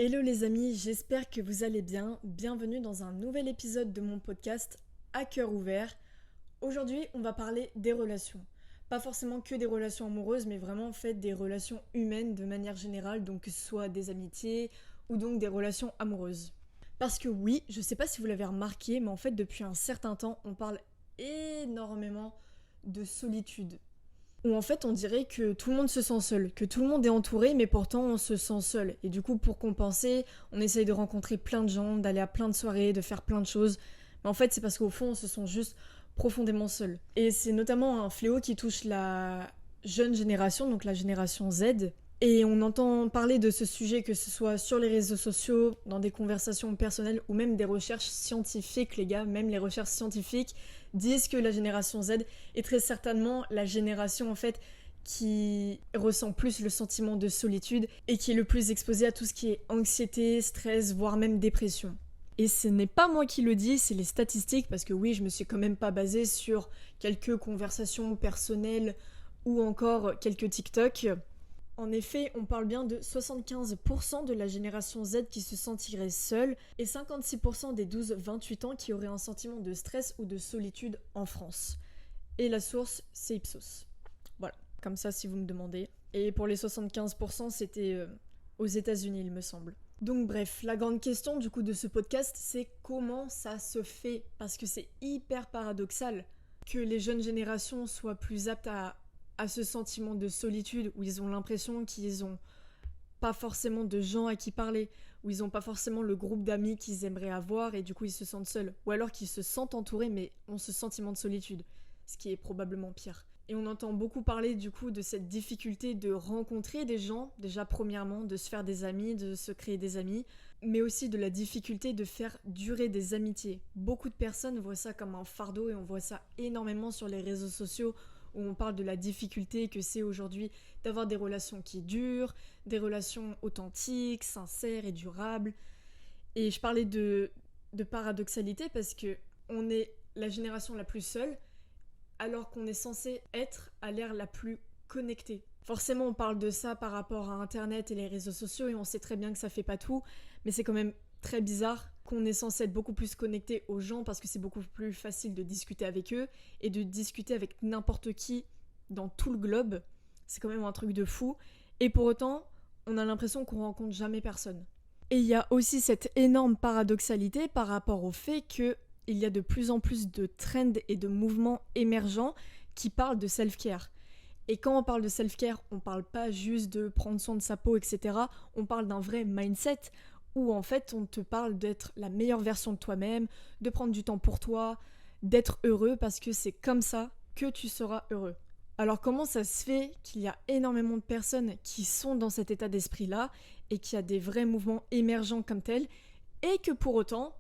Hello les amis, j'espère que vous allez bien. Bienvenue dans un nouvel épisode de mon podcast À cœur ouvert. Aujourd'hui, on va parler des relations. Pas forcément que des relations amoureuses, mais vraiment en fait des relations humaines de manière générale, donc que ce soit des amitiés ou donc des relations amoureuses. Parce que oui, je sais pas si vous l'avez remarqué, mais en fait depuis un certain temps, on parle énormément de solitude. Où en fait on dirait que tout le monde se sent seul, que tout le monde est entouré mais pourtant on se sent seul. Et du coup pour compenser, on essaye de rencontrer plein de gens, d'aller à plein de soirées, de faire plein de choses. Mais en fait c'est parce qu'au fond on se sent juste profondément seul. Et c'est notamment un fléau qui touche la jeune génération, donc la génération Z. Et on entend parler de ce sujet que ce soit sur les réseaux sociaux, dans des conversations personnelles ou même des recherches scientifiques, les gars, même les recherches scientifiques disent que la génération Z est très certainement la génération en fait qui ressent plus le sentiment de solitude et qui est le plus exposée à tout ce qui est anxiété, stress, voire même dépression. Et ce n'est pas moi qui le dis, c'est les statistiques, parce que oui, je me suis quand même pas basée sur quelques conversations personnelles ou encore quelques TikTok. En effet, on parle bien de 75% de la génération Z qui se sentirait seule et 56% des 12-28 ans qui auraient un sentiment de stress ou de solitude en France. Et la source, c'est Ipsos. Voilà, comme ça si vous me demandez. Et pour les 75%, c'était aux États-Unis, il me semble. Donc bref, la grande question du coup de ce podcast, c'est comment ça se fait? Parce que c'est hyper paradoxal que les jeunes générations soient plus aptes à ce sentiment de solitude où ils ont l'impression qu'ils ont pas forcément de gens à qui parler, où ils ont pas forcément le groupe d'amis qu'ils aimeraient avoir et du coup ils se sentent seuls, ou alors qu'ils se sentent entourés mais ont ce sentiment de solitude, ce qui est probablement pire. Et on entend beaucoup parler du coup de cette difficulté de rencontrer des gens, déjà premièrement, de se faire des amis, de se créer des amis, mais aussi de la difficulté de faire durer des amitiés. Beaucoup de personnes voient ça comme un fardeau et on voit ça énormément sur les réseaux sociaux où on parle de la difficulté que c'est aujourd'hui d'avoir des relations qui durent, des relations authentiques, sincères et durables. Et je parlais de paradoxalité parce que on est la génération la plus seule alors qu'on est censé être à l'ère la plus connectée. Forcément, on parle de ça par rapport à Internet et les réseaux sociaux et on sait très bien que ça fait pas tout, mais c'est quand même très bizarre qu'on est censé être beaucoup plus connecté aux gens parce que c'est beaucoup plus facile de discuter avec eux et de discuter avec n'importe qui dans tout le globe. C'est quand même un truc de fou. Et pour autant, on a l'impression qu'on rencontre jamais personne. Et il y a aussi cette énorme paradoxalité par rapport au fait que il y a de plus en plus de trends et de mouvements émergents qui parlent de self-care. Et quand on parle de self-care, on parle pas juste de prendre soin de sa peau, etc. On parle d'un vrai mindset où en fait on te parle d'être la meilleure version de toi-même, de prendre du temps pour toi, d'être heureux parce que c'est comme ça que tu seras heureux. Alors comment ça se fait qu'il y a énormément de personnes qui sont dans cet état d'esprit-là et qu'il y a des vrais mouvements émergents comme tels et que pour autant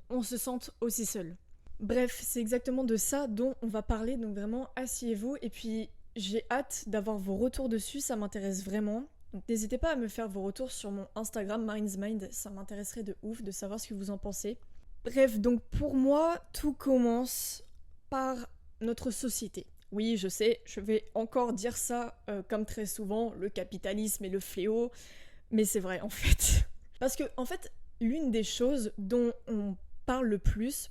on se sente aussi seul? Bref, c'est exactement de ça dont on va parler, donc vraiment asseyez-vous et puis j'ai hâte d'avoir vos retours dessus, ça m'intéresse vraiment. Donc n'hésitez pas à me faire vos retours sur mon Instagram mindsmind, ça m'intéresserait de ouf de savoir ce que vous en pensez. Bref, donc pour moi, tout commence par notre société. Oui, je sais, je vais encore dire ça comme très souvent, le capitalisme est le fléau, mais c'est vrai en fait. Parce que en fait, l'une des choses dont on parle le plus,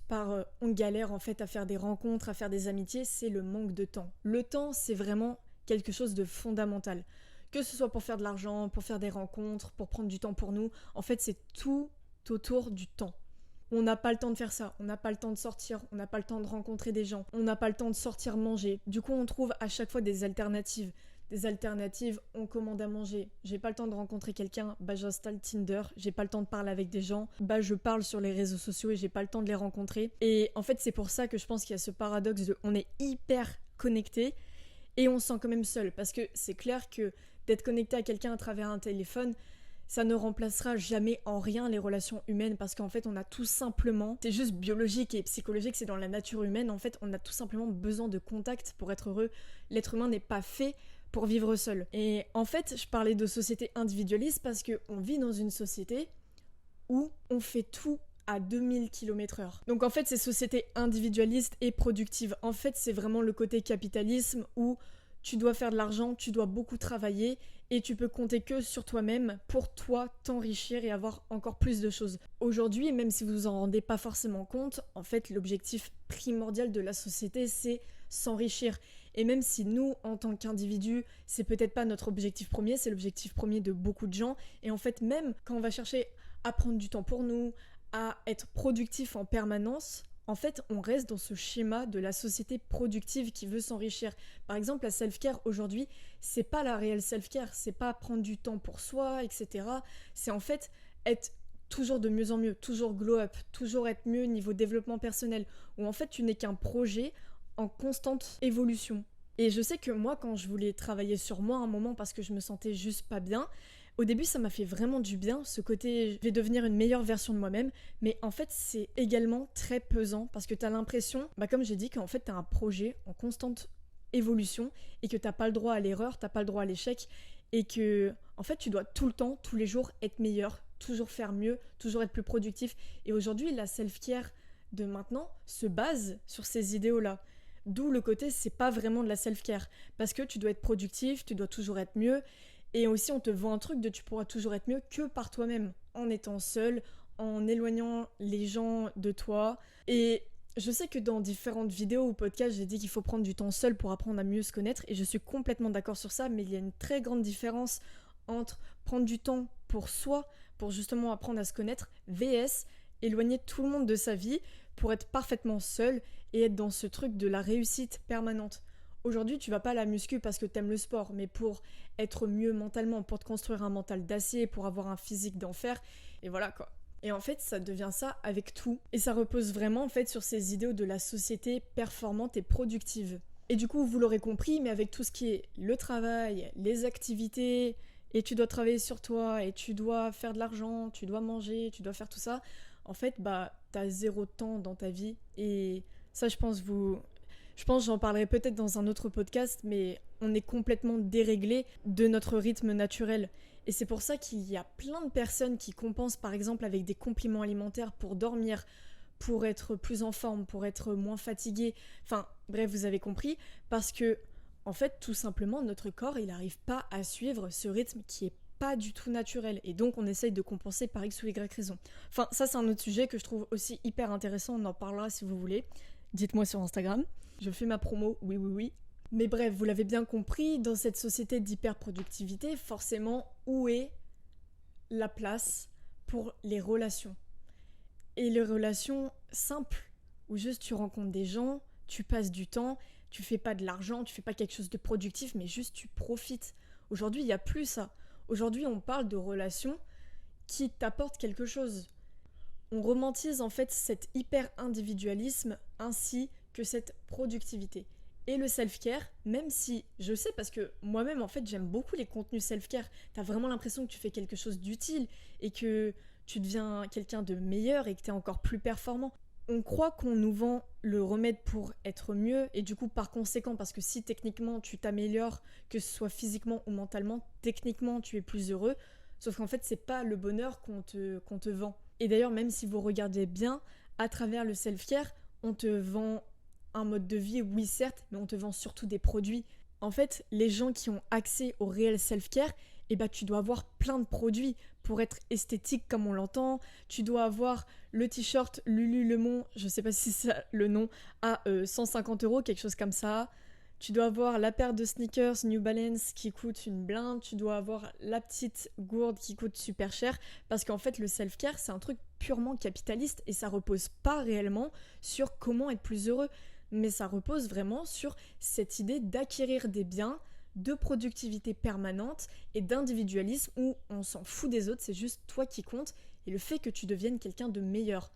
on galère en fait à faire des rencontres, à faire des amitiés, c'est le manque de temps. Le temps, c'est vraiment quelque chose de fondamental. Que ce soit pour faire de l'argent, pour faire des rencontres, pour prendre du temps pour nous, en fait c'est tout autour du temps. On n'a pas le temps de faire ça, on n'a pas le temps de sortir, on n'a pas le temps de rencontrer des gens, on n'a pas le temps de sortir manger. Du coup on trouve à chaque fois des alternatives. Des alternatives, on commande à manger. J'ai pas le temps de rencontrer quelqu'un, bah j'installe Tinder. J'ai pas le temps de parler avec des gens, bah je parle sur les réseaux sociaux et j'ai pas le temps de les rencontrer. Et en fait c'est pour ça que je pense qu'il y a ce paradoxe de on est hyper connecté et on se sent quand même seul. Parce que c'est clair que d'être connecté à quelqu'un à travers un téléphone, ça ne remplacera jamais en rien les relations humaines parce qu'en fait on a tout simplement, c'est juste biologique et psychologique, c'est dans la nature humaine, en fait on a tout simplement besoin de contact pour être heureux. L'être humain n'est pas fait pour vivre seul. Et en fait je parlais de société individualiste parce qu'on vit dans une société où on fait tout à 2000 km/h. Donc en fait ces sociétés individualistes et productives, en fait c'est vraiment le côté capitalisme où tu dois faire de l'argent, tu dois beaucoup travailler et tu peux compter que sur toi-même pour toi t'enrichir et avoir encore plus de choses. Aujourd'hui, même si vous vous en rendez pas forcément compte, en fait l'objectif primordial de la société c'est s'enrichir. Et même si nous, en tant qu'individus, c'est peut-être pas notre objectif premier, c'est l'objectif premier de beaucoup de gens. Et en fait, même quand on va chercher à prendre du temps pour nous, à être productif en permanence, en fait, on reste dans ce schéma de la société productive qui veut s'enrichir. Par exemple, la self-care aujourd'hui, c'est pas la réelle self-care, c'est pas prendre du temps pour soi, etc. C'est en fait être toujours de mieux en mieux, toujours glow up, toujours être mieux niveau développement personnel, où en fait tu n'es qu'un projet en constante évolution. Et je sais que moi, quand je voulais travailler sur moi un moment parce que je me sentais juste pas bien, au début ça m'a fait vraiment du bien, ce côté je vais devenir une meilleure version de moi-même, mais en fait c'est également très pesant parce que t'as l'impression, comme j'ai dit, qu'en fait t'as un projet en constante évolution et que t'as pas le droit à l'erreur, t'as pas le droit à l'échec et que en fait tu dois tout le temps, tous les jours être meilleur, toujours faire mieux, toujours être plus productif. Et aujourd'hui la self-care de maintenant se base sur ces idéaux-là. D'où le côté, c'est pas vraiment de la self-care. Parce que tu dois être productif, tu dois toujours être mieux. Et aussi, on te vend un truc de tu pourras toujours être mieux que par toi-même. En étant seul, en éloignant les gens de toi. Et je sais que dans différentes vidéos ou podcasts, j'ai dit qu'il faut prendre du temps seul pour apprendre à mieux se connaître. Et je suis complètement d'accord sur ça. Mais il y a une très grande différence entre prendre du temps pour soi, pour justement apprendre à se connaître, vs éloigner tout le monde de sa vie pour être parfaitement seul et être dans ce truc de la réussite permanente. Aujourd'hui, tu vas pas à la muscu parce que t'aimes le sport, mais pour être mieux mentalement, pour te construire un mental d'acier, pour avoir un physique d'enfer, et voilà quoi. Et en fait, ça devient ça avec tout. Et ça repose vraiment en fait sur ces idéaux de la société performante et productive. Et du coup, vous l'aurez compris, mais avec tout ce qui est le travail, les activités, et tu dois travailler sur toi, et tu dois faire de l'argent, tu dois manger, tu dois faire tout ça, en fait, t'as zéro temps dans ta vie. Et ça, je pense j'en parlerai peut-être dans un autre podcast, mais on est complètement déréglé de notre rythme naturel. Et c'est pour ça qu'il y a plein de personnes qui compensent par exemple avec des compléments alimentaires pour dormir, pour être plus en forme, pour être moins fatigué. Enfin, bref, vous avez compris. Parce que, en fait, tout simplement, notre corps, il n'arrive pas à suivre ce rythme qui est pas du tout naturel. Et donc, on essaye de compenser par X ou Y raison. Enfin, ça, c'est un autre sujet que je trouve aussi hyper intéressant. On en parlera si vous voulez. Dites-moi sur Instagram. Je fais ma promo, oui, oui, oui. Mais bref, vous l'avez bien compris, dans cette société d'hyperproductivité, forcément, où est la place pour les relations? Et les relations simples, où juste tu rencontres des gens, tu passes du temps, tu fais pas de l'argent, tu fais pas quelque chose de productif, mais juste tu profites. Aujourd'hui, il n'y a plus ça. Aujourd'hui, on parle de relations qui t'apportent quelque chose. On romantise en fait cet hyper-individualisme ainsi que cette productivité. Et le self-care, même si je sais parce que moi-même en fait j'aime beaucoup les contenus self-care, t'as vraiment l'impression que tu fais quelque chose d'utile et que tu deviens quelqu'un de meilleur et que t'es encore plus performant. On croit qu'on nous vend le remède pour être mieux et du coup par conséquent, parce que si techniquement tu t'améliores, que ce soit physiquement ou mentalement, techniquement tu es plus heureux, sauf qu'en fait c'est pas le bonheur qu'on te vend. Et d'ailleurs même si vous regardez bien, à travers le self-care, on te vend un mode de vie, oui certes, mais on te vend surtout des produits. En fait, les gens qui ont accès au réel self-care, tu dois avoir plein de produits pour être esthétique comme on l'entend. Tu dois avoir le t-shirt Lululemon, je sais pas si c'est ça le nom, à 150 €, quelque chose comme ça. Tu dois avoir la paire de sneakers New Balance qui coûte une blinde. Tu dois avoir la petite gourde qui coûte super cher. Parce qu'en fait, le self-care, c'est un truc purement capitaliste et ça repose pas réellement sur comment être plus heureux. Mais ça repose vraiment sur cette idée d'acquérir des biens, de productivité permanente et d'individualisme où on s'en fout des autres, c'est juste toi qui compte et le fait que tu deviennes quelqu'un de meilleur.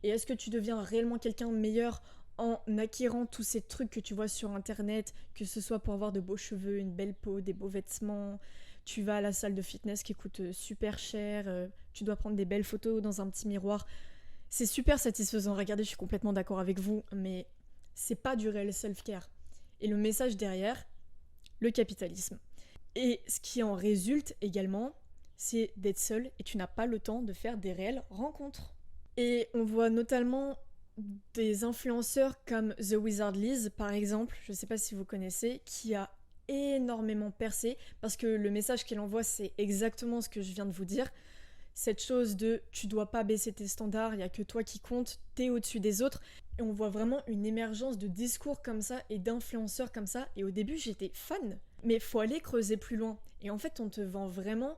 Et est-ce que tu deviens réellement quelqu'un de meilleur en acquérant tous ces trucs que tu vois sur internet, que ce soit pour avoir de beaux cheveux, une belle peau, des beaux vêtements, tu vas à la salle de fitness qui coûte super cher, tu dois prendre des belles photos dans un petit miroir. C'est super satisfaisant, regardez, je suis complètement d'accord avec vous, mais c'est pas du réel self-care. Et le message derrière, le capitalisme. Et ce qui en résulte également, c'est d'être seul et tu n'as pas le temps de faire des réelles rencontres. Et on voit notamment des influenceurs comme The Wizard Liz, par exemple, je sais pas si vous connaissez, qui a énormément percé parce que le message qu'elle envoie, c'est exactement ce que je viens de vous dire. Cette chose de tu dois pas baisser tes standards, il y a que toi qui compte, t'es au-dessus des autres. Et on voit vraiment une émergence de discours comme ça et d'influenceurs comme ça. Et au début, j'étais fan. Mais faut aller creuser plus loin. Et en fait, on te vend vraiment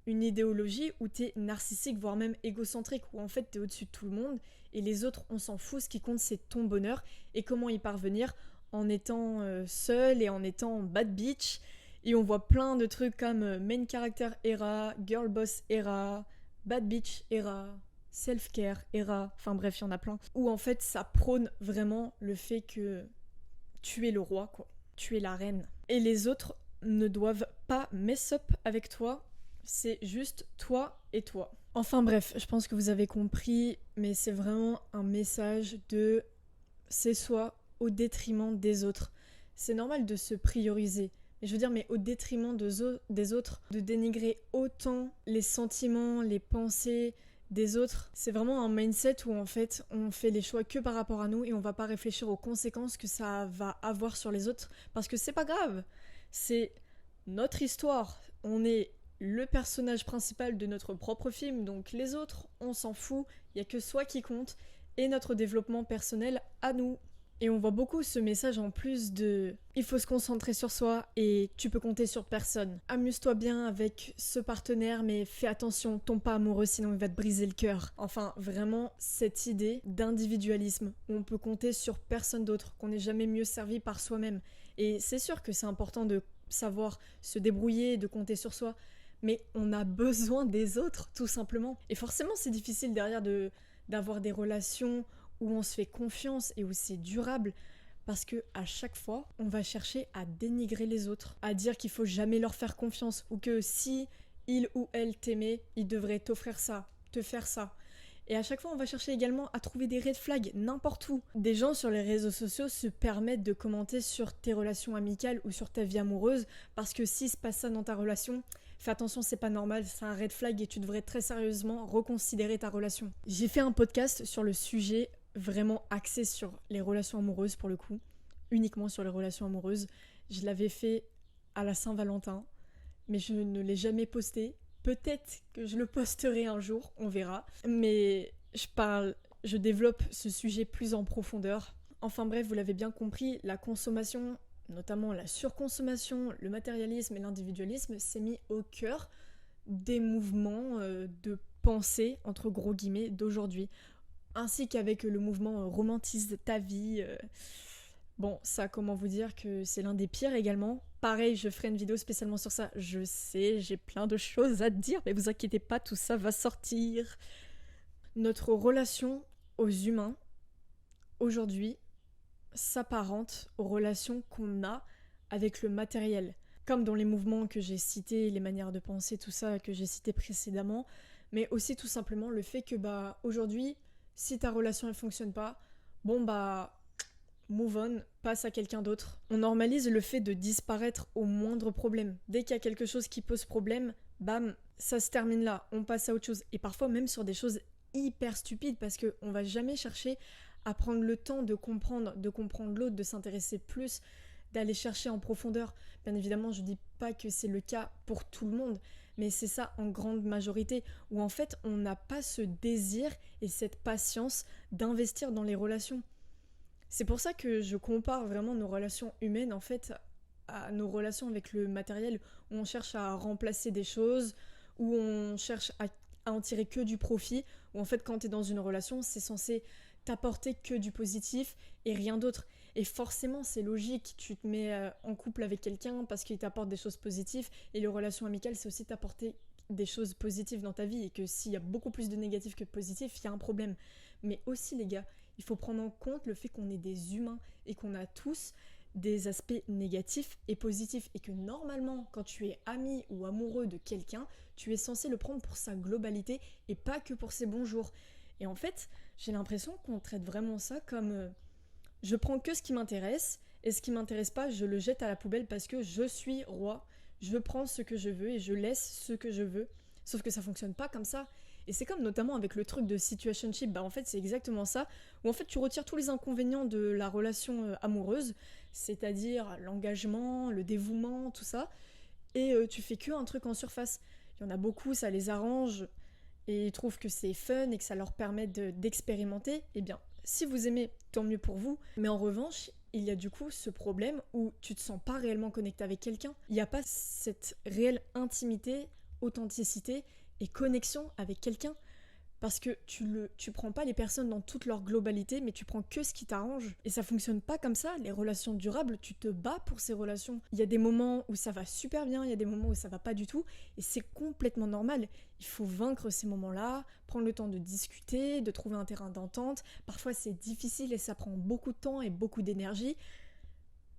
une idéologie où t'es narcissique, voire même égocentrique, où en fait t'es au-dessus de tout le monde et les autres, on s'en fout. Ce qui compte, c'est ton bonheur et comment y parvenir en étant seul et en étant bad bitch. Et on voit plein de trucs comme main character era, girl boss era, bad bitch era, self-care era, enfin bref, il y en a plein. Où en fait, ça prône vraiment le fait que tu es le roi, quoi. Tu es la reine. Et les autres ne doivent pas mess up avec toi. C'est juste toi et toi. Enfin bref, je pense que vous avez compris, mais c'est vraiment un message de c'est soi au détriment des autres. C'est normal de se prioriser. Mais je veux dire, mais au détriment des autres, de dénigrer autant les sentiments, les pensées des autres, c'est vraiment un mindset où en fait on fait les choix que par rapport à nous et on va pas réfléchir aux conséquences que ça va avoir sur les autres parce que c'est pas grave. C'est notre histoire. On est le personnage principal de notre propre film, donc les autres, on s'en fout, il y a que soi qui compte et notre développement personnel à nous. Et on voit beaucoup ce message en plus de il faut se concentrer sur soi et tu peux compter sur personne. Amuse-toi bien avec ce partenaire mais fais attention, tombe pas amoureux sinon il va te briser le cœur. Enfin vraiment cette idée d'individualisme où on peut compter sur personne d'autre, qu'on n'est jamais mieux servi par soi-même. Et c'est sûr que c'est important de savoir se débrouiller, de compter sur soi, mais on a besoin des autres tout simplement. Et forcément c'est difficile derrière d'avoir des relations où on se fait confiance et où c'est durable parce que à chaque fois on va chercher à dénigrer les autres, à dire qu'il faut jamais leur faire confiance ou que si il ou elle t'aimait, il devrait t'offrir ça, te faire ça. Et à chaque fois on va chercher également à trouver des red flags n'importe où. Des gens sur les réseaux sociaux se permettent de commenter sur tes relations amicales ou sur ta vie amoureuse parce que s'il se passe ça dans ta relation, fais attention, c'est pas normal, c'est un red flag et tu devrais très sérieusement reconsidérer ta relation. J'ai fait un podcast sur le sujet vraiment axé sur les relations amoureuses pour le coup, uniquement sur les relations amoureuses. Je l'avais fait à la Saint-Valentin, mais je ne l'ai jamais posté. Peut-être que je le posterai un jour, on verra. Mais je développe ce sujet plus en profondeur. Enfin bref, vous l'avez bien compris, la consommation, notamment la surconsommation, le matérialisme et l'individualisme, s'est mis au cœur des mouvements de pensée, entre gros guillemets, d'aujourd'hui. Ainsi qu'avec le mouvement Romantise ta vie. Bon, ça, comment vous dire que c'est l'un des pires également. Pareil, je ferai une vidéo spécialement sur ça. Je sais, j'ai plein de choses à dire, mais vous inquiétez pas, tout ça va sortir. Notre relation aux humains, aujourd'hui, s'apparente aux relations qu'on a avec le matériel. Comme dans les mouvements que j'ai cités, les manières de penser, tout ça que j'ai cité précédemment, mais aussi tout simplement le fait que aujourd'hui, si ta relation elle fonctionne pas, move on, passe à quelqu'un d'autre. On normalise le fait de disparaître au moindre problème. Dès qu'il y a quelque chose qui pose problème, bam, ça se termine là, on passe à autre chose. Et parfois même sur des choses hyper stupides parce qu'on va jamais chercher à prendre le temps de comprendre l'autre, de s'intéresser plus, d'aller chercher en profondeur. Bien évidemment, je dis pas que c'est le cas pour tout le monde, mais c'est ça en grande majorité, où en fait on n'a pas ce désir et cette patience d'investir dans les relations. C'est pour ça que je compare vraiment nos relations humaines en fait à nos relations avec le matériel, où on cherche à remplacer des choses, où on cherche à en tirer que du profit, où en fait quand tu es dans une relation, c'est censé t'apporter que du positif et rien d'autre. Et forcément, c'est logique, tu te mets en couple avec quelqu'un parce qu'il t'apporte des choses positives, et les relations amicales, c'est aussi t'apporter des choses positives dans ta vie, et que s'il y a beaucoup plus de négatifs que de positifs, il y a un problème. Mais aussi, les gars, il faut prendre en compte le fait qu'on est des humains et qu'on a tous des aspects négatifs et positifs, et que normalement, quand tu es ami ou amoureux de quelqu'un, tu es censé le prendre pour sa globalité et pas que pour ses bons jours. Et en fait, j'ai l'impression qu'on traite vraiment ça comme je prends que ce qui m'intéresse, et ce qui m'intéresse pas, je le jette à la poubelle parce que je suis roi. Je prends ce que je veux et je laisse ce que je veux. Sauf que ça fonctionne pas comme ça. Et c'est comme notamment avec le truc de situationship, bah en fait c'est exactement ça, où en fait tu retires tous les inconvénients de la relation amoureuse, c'est-à-dire l'engagement, le dévouement, tout ça, et tu fais que un truc en surface. Il y en a beaucoup, ça les arrange, et ils trouvent que c'est fun et que ça leur permet d'expérimenter. Eh bien, si vous aimez, tant mieux pour vous, mais en revanche, il y a du coup ce problème où tu te sens pas réellement connecté avec quelqu'un. Il n'y a pas cette réelle intimité, authenticité et connexion avec quelqu'un. Parce que tu prends pas les personnes dans toute leur globalité, mais tu prends que ce qui t'arrange. Et ça fonctionne pas comme ça, les relations durables, tu te bats pour ces relations. Il y a des moments où ça va super bien, il y a des moments où ça va pas du tout, et c'est complètement normal. Il faut vaincre ces moments-là, prendre le temps de discuter, de trouver un terrain d'entente. Parfois c'est difficile et ça prend beaucoup de temps et beaucoup d'énergie.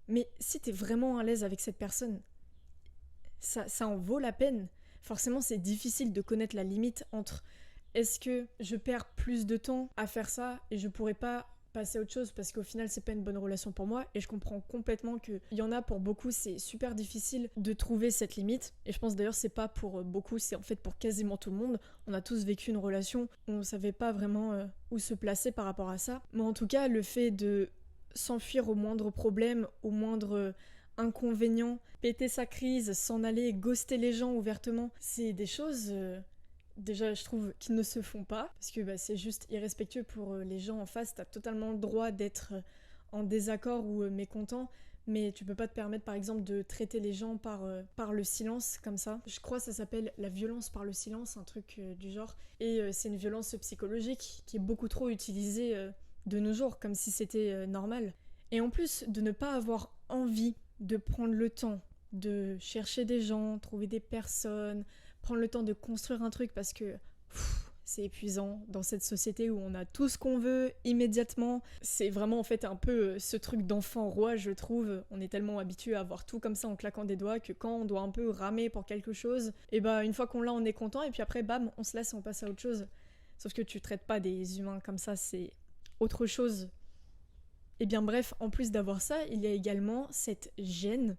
Mais si t'es vraiment à l'aise avec cette personne, ça en vaut la peine. Forcément c'est difficile de connaître la limite entre est-ce que je perds plus de temps à faire ça et je pourrais pas passer à autre chose parce qu'au final c'est pas une bonne relation pour moi, et je comprends complètement qu'il y en a pour beaucoup c'est super difficile de trouver cette limite, et je pense d'ailleurs c'est pas pour beaucoup, c'est en fait pour quasiment tout le monde. On a tous vécu une relation où on savait pas vraiment où se placer par rapport à ça, mais en tout cas le fait de s'enfuir au moindre problème, au moindre inconvénient, péter sa crise, s'en aller, ghoster les gens ouvertement, c'est des choses déjà, je trouve qu'ils ne se font pas, parce que c'est juste irrespectueux pour les gens en face. T'as totalement le droit d'être en désaccord ou mécontent, mais tu peux pas te permettre par exemple de traiter les gens par le silence comme ça. Je crois que ça s'appelle la violence par le silence, un truc du genre. Et c'est une violence psychologique qui est beaucoup trop utilisée de nos jours, comme si c'était normal. Et en plus de ne pas avoir envie de prendre le temps de chercher des gens, trouver des personnes, prendre le temps de construire un truc, parce que c'est épuisant dans cette société où on a tout ce qu'on veut immédiatement. C'est vraiment en fait un peu ce truc d'enfant roi, je trouve. On est tellement habitué à avoir tout comme ça en claquant des doigts que quand on doit un peu ramer pour quelque chose, et une fois qu'on l'a, on est content, et puis après bam, on se laisse et on passe à autre chose. Sauf que tu traites pas des humains comme ça, c'est autre chose. Et bien bref, en plus d'avoir ça, il y a également cette gêne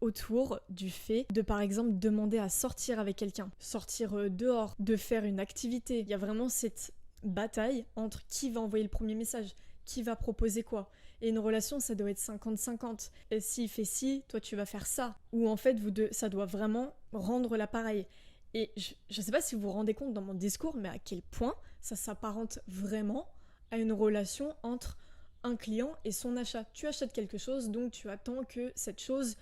autour du fait de par exemple demander à sortir avec quelqu'un, sortir dehors, de faire une activité. Il y a vraiment cette bataille entre qui va envoyer le premier message, qui va proposer quoi. Et une relation, ça doit être 50-50. Et s'il fait ci, toi tu vas faire ça. Ou en fait, vous deux, ça doit vraiment rendre l'appareil. Et je sais pas si vous vous rendez compte dans mon discours, mais à quel point ça s'apparente vraiment à une relation entre un client et son achat. Tu achètes quelque chose, donc tu attends que cette chose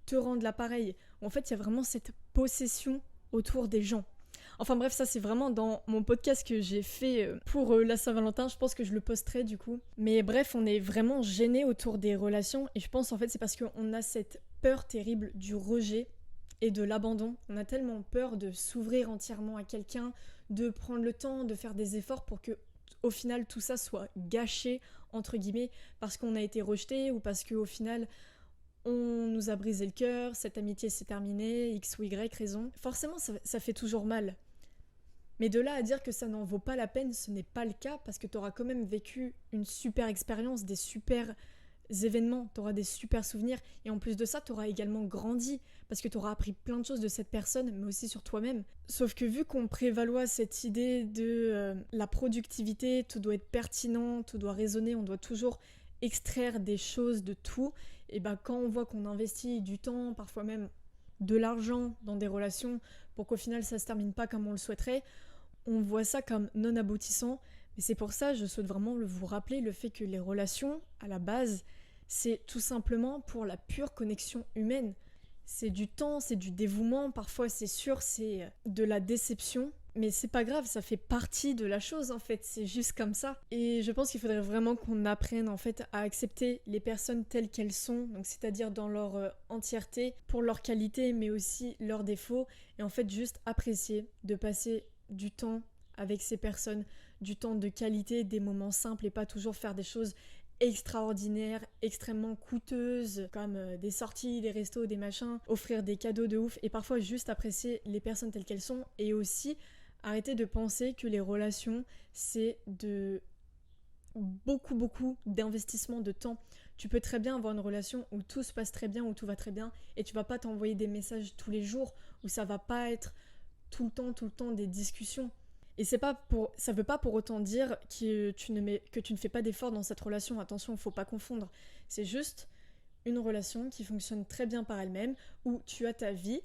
te rendre l'appareil. En fait, il y a vraiment cette possession autour des gens. Enfin bref, ça c'est vraiment dans mon podcast que j'ai fait pour la Saint-Valentin. Je pense que je le posterai du coup. Mais bref, on est vraiment gêné autour des relations, et je pense en fait c'est parce qu'on a cette peur terrible du rejet et de l'abandon. On a tellement peur de s'ouvrir entièrement à quelqu'un, de prendre le temps, de faire des efforts pour que au final tout ça soit gâché entre guillemets parce qu'on a été rejeté ou parce qu'au final on nous a brisé le cœur, cette amitié s'est terminée, X ou Y raison. Forcément, ça fait toujours mal. Mais de là à dire que ça n'en vaut pas la peine, ce n'est pas le cas, parce que tu auras quand même vécu une super expérience, des super événements, tu auras des super souvenirs, et en plus de ça, tu auras également grandi, parce que tu auras appris plein de choses de cette personne, mais aussi sur toi-même. Sauf que vu qu'on prévaloit cette idée de la productivité, tout doit être pertinent, tout doit résonner, on doit toujours extraire des choses de tout, et quand on voit qu'on investit du temps, parfois même de l'argent dans des relations pour qu'au final ça se termine pas comme on le souhaiterait, on voit ça comme non aboutissant. Mais c'est pour ça, je souhaite vraiment vous rappeler le fait que les relations, à la base, c'est tout simplement pour la pure connexion humaine. C'est du temps, c'est du dévouement, parfois c'est sûr, c'est de la déception, mais c'est pas grave, ça fait partie de la chose en fait, c'est juste comme ça. Et je pense qu'il faudrait vraiment qu'on apprenne en fait à accepter les personnes telles qu'elles sont, donc c'est-à-dire dans leur entièreté, pour leur qualité mais aussi leurs défauts, et en fait juste apprécier de passer du temps avec ces personnes, du temps de qualité, des moments simples et pas toujours faire des choses extraordinaires, extrêmement coûteuses, comme des sorties, des restos, des machins, offrir des cadeaux de ouf, et parfois juste apprécier les personnes telles qu'elles sont, et aussi arrêter de penser que les relations, c'est de beaucoup d'investissement de temps. Tu peux très bien avoir une relation où tout se passe très bien, où tout va très bien, et tu vas pas t'envoyer des messages tous les jours, où ça va pas être tout le temps des discussions. Et ça veut pas pour autant dire que tu ne fais pas d'efforts dans cette relation. Attention, il faut pas confondre. C'est juste une relation qui fonctionne très bien par elle-même, où tu as ta vie,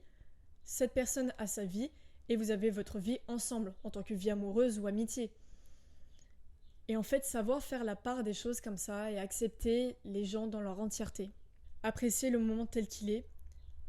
cette personne a sa vie, et vous avez votre vie ensemble, en tant que vie amoureuse ou amitié. Et en fait, savoir faire la part des choses comme ça et accepter les gens dans leur entièreté. Apprécier le moment tel qu'il est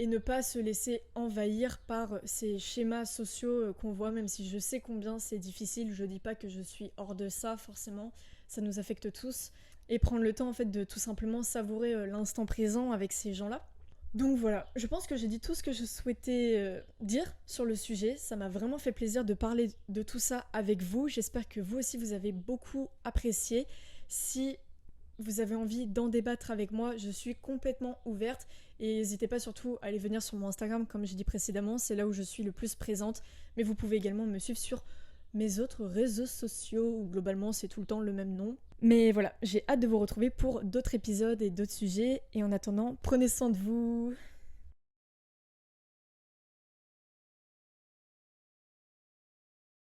et ne pas se laisser envahir par ces schémas sociaux qu'on voit, même si je sais combien c'est difficile. Je dis pas que je suis hors de ça, forcément, ça nous affecte tous. Et prendre le temps en fait de tout simplement savourer l'instant présent avec ces gens-là. Donc voilà, je pense que j'ai dit tout ce que je souhaitais dire sur le sujet. Ça m'a vraiment fait plaisir de parler de tout ça avec vous. J'espère que vous aussi vous avez beaucoup apprécié. Si vous avez envie d'en débattre avec moi, je suis complètement ouverte. Et n'hésitez pas surtout à aller venir sur mon Instagram, comme j'ai dit précédemment, c'est là où je suis le plus présente. Mais vous pouvez également me suivre sur mes autres réseaux sociaux, où globalement c'est tout le temps le même nom. Mais voilà, j'ai hâte de vous retrouver pour d'autres épisodes et d'autres sujets. Et en attendant, prenez soin de vous.